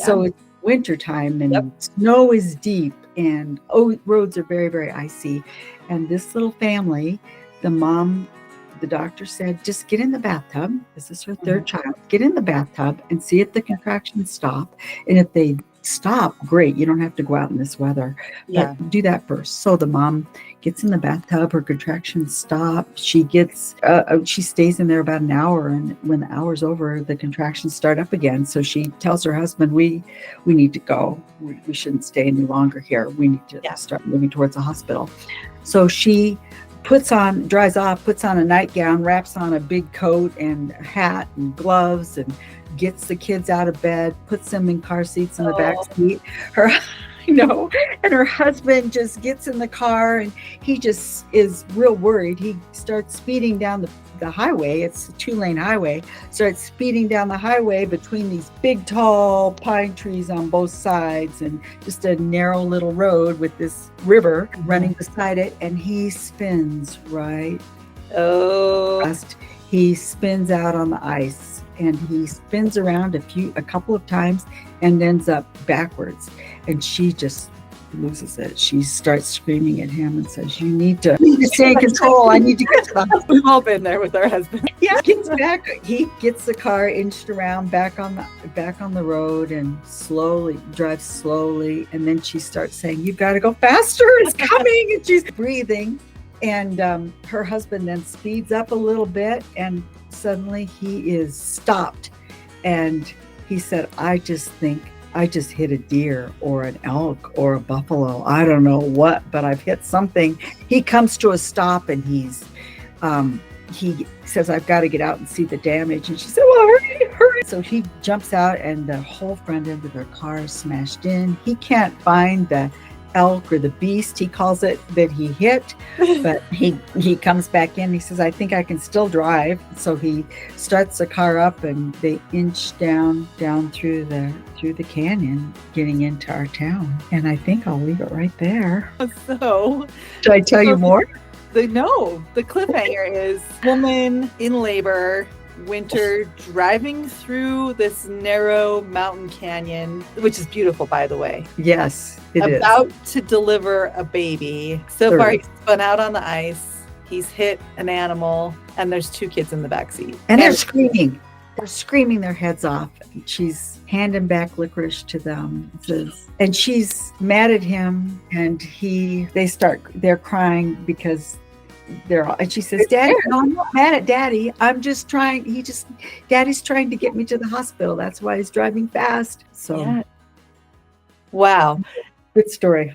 So it's wintertime Yep. and snow is deep and roads are very, very icy. And this little family, the mom, the doctor said, just get in the bathtub. This is her third child. Get in the bathtub and see if the contractions stop. And if they stop, great. You don't have to go out in this weather. Yeah. But do that first. So the mom gets in the bathtub, her contractions stop. She stays in there about an hour, and when the hour's over, the contractions start up again. So she tells her husband, we need to go. We shouldn't stay any longer here. We need to start moving towards the hospital. So she dries off, puts on a nightgown, wraps on a big coat and hat and gloves, and gets the kids out of bed, puts them in car seats in the back seat. And her husband just gets in the car and he just is real worried. He starts speeding down the highway. It's a 2-lane highway. Starts speeding down the highway between these big, tall pine trees on both sides and just a narrow little road with this river running beside it. And he spins right. He spins out on the ice and he spins around a couple of times and ends up backwards. And she just loses it. She starts screaming at him and says, you need to stay in control. I need to get to the hospital. We've all been there with our husband. Yeah, gets back. He gets the car inched around back on the road and drives slowly. And then she starts saying, "You've got to go faster. It's coming." And she's breathing. And her husband then speeds up a little bit, and suddenly he is stopped. And he said, I just think I just hit a deer or an elk or a buffalo. I don't know what, but I've hit something. He comes to a stop and he says, I've got to get out and see the damage. And she said, well, hurry. So he jumps out and the whole front end of their car is smashed in. He can't find the elk or the beast, he calls it, that he hit, but he comes back in. He says, I think I can still drive. So he starts the car up and they inch down through the canyon, getting into our town. And I think I'll leave it right there. So should I tell you more? The cliffhanger is woman in labor, winter, driving through this narrow mountain canyon, which is beautiful, by the way. Yes, it is. About to deliver a baby. So far, he's spun out on the ice. He's hit an animal, and there's 2 kids in the backseat. And they're screaming. They're screaming their heads off. She's handing back licorice to them. And she's mad at him, and they're crying because and she says, Daddy, no, I'm not mad at Daddy. I'm just trying. Daddy's trying to get me to the hospital. That's why he's driving fast. So, wow. Good story.